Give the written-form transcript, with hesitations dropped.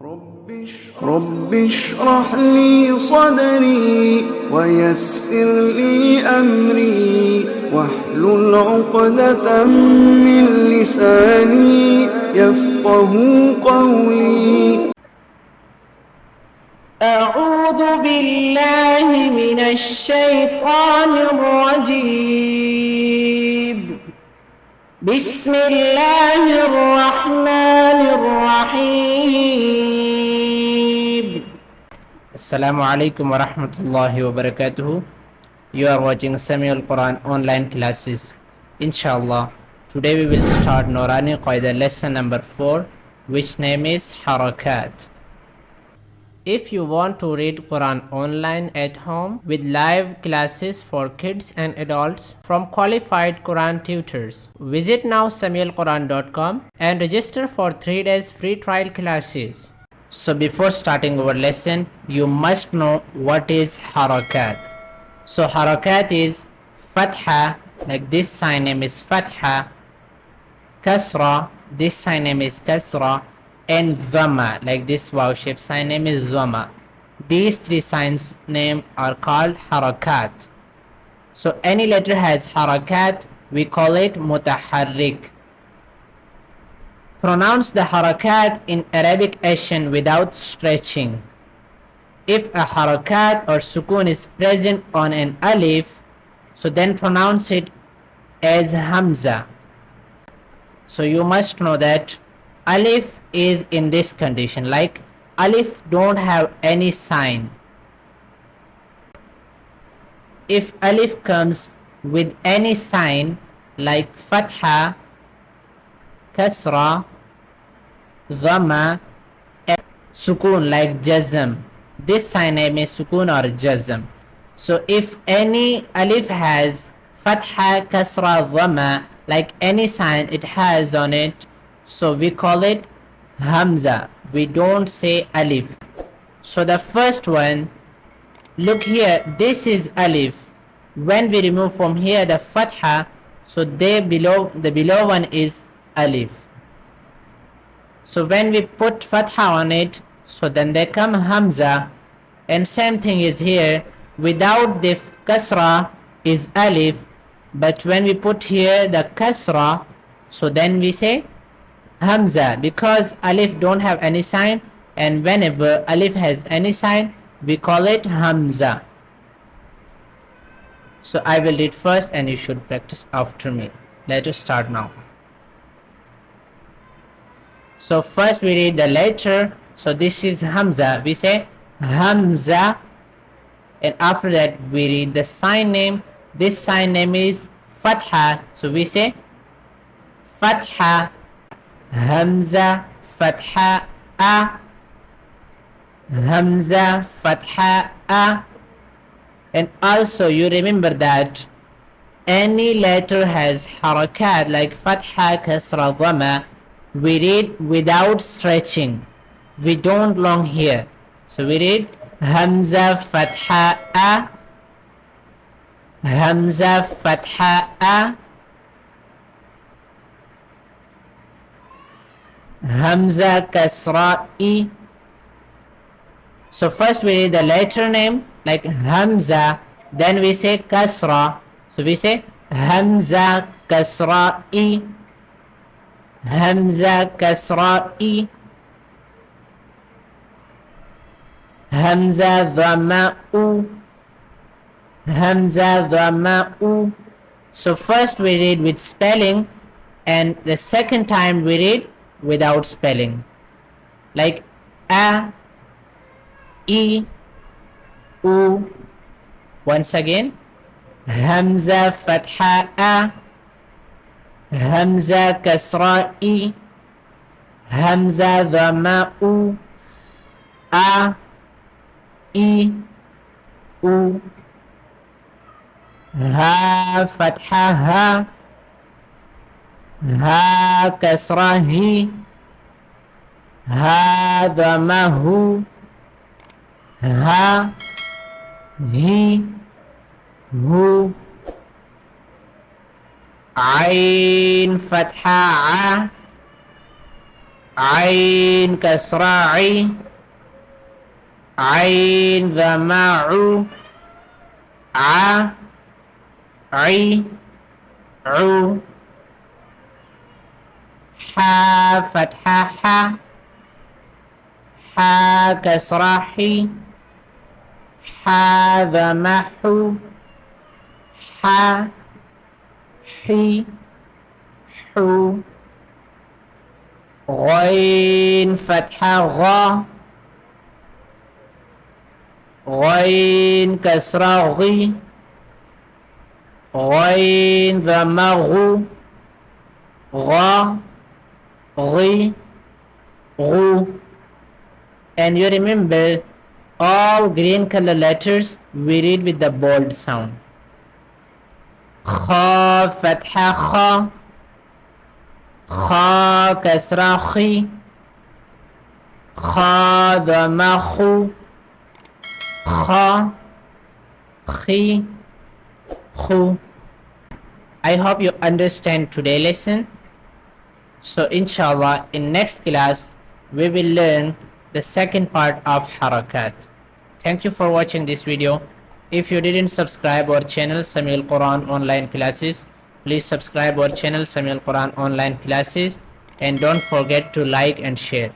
رب اشرح لي صدري ويسر لي أمري واحلل عقدة من لساني يفقه قولي. أعوذ بالله من الشيطان الرجيم. بسم الله الرحمن الرحيم. Assalamu alaikum wa rahmatullahi wa barakatuh. You are watching Sami Al Quran online classes. Inshallah, today we will start Noorani Qaida lesson number 4, which name is Harakat. If you want to read Quran online at home with live classes for kids and adults from qualified Quran tutors, visit now samialquran.com and register for 3 days free trial classes. So before starting our lesson, you must know what is harakat. So harakat is fatha, like this sign name is fatha, kasra, this sign name is kasra, and dhamma, like this wow shape sign name is dhamma. These three signs name are called harakat. So any letter has harakat, we call it mutaharrik. Pronounce the harakat in Arabic Asian without stretching. If a harakat or sukun is present on an alif, so then pronounce it as hamza. So you must know that alif is in this condition, like alif don't have any sign. If alif comes with any sign like fatha, kasra, dhamma, and sukun like jazm, this sign name is sukun or jazm. So if any alif has fatha, kasra, dhamma, like any sign it has on it, so we call it hamza. We don't say alif. So the first one, look here, this is alif. When we remove from here the fatha, so the below one is alif. So when we put fatha on it, so then they come hamza. And same thing is here, without the kasra is alif, but when we put here the kasra, so then we say hamza, because alif don't have any sign, and whenever alif has any sign we call it hamza. So I will read first and you should practice after me. Let us start now. So first we read the letter. So this is hamza, we say hamza, and after that we read the sign name. This sign name is fatha, so we say fatha, hamza, fatha, a, hamza, fatha, a. And also you remember that any letter has harakat like fatha, kasra, dhamma, we read without stretching. We don't long here. So we read hamza, fatha, a, hamza, fatha, a, hamza, kasra, e. So first we read the letter name like hamza, then we say kasra, so we say hamza, kasra, e, hamza, kasra, e, hamza, dhamma, u, hamza, dhamma, u. So first we read with spelling, and the second time we read without spelling, like a, e, u. Once again, hamza, fatha, a, hamza, kasra, e, hamza, dhamma, u, a, e, u, ha, fatha, ha, ha, kasra, hi, ha, dhamma, hu, ha, hi, hu, ain, fatha, a, عين كسرة عي عين ذماع ع عي عو حا فتحة حا حا كسرة حي حا ذمح حا حي حو غين فتحة غا غين كسرة غي غين ذمغ غا غي غو. And you remember, all green color letters we read with the bold sound. خا فتحة خا خا كسرة خي خا ضمة خو خا خي خو. I hope you understand today's lesson. So inshallah, in next class we will learn the second part of harakat. Thank you for watching this video. If you didn't subscribe our channel Sami Al Quran online classes, please subscribe our channel Sami Al Quran online classes, and don't forget to like and share.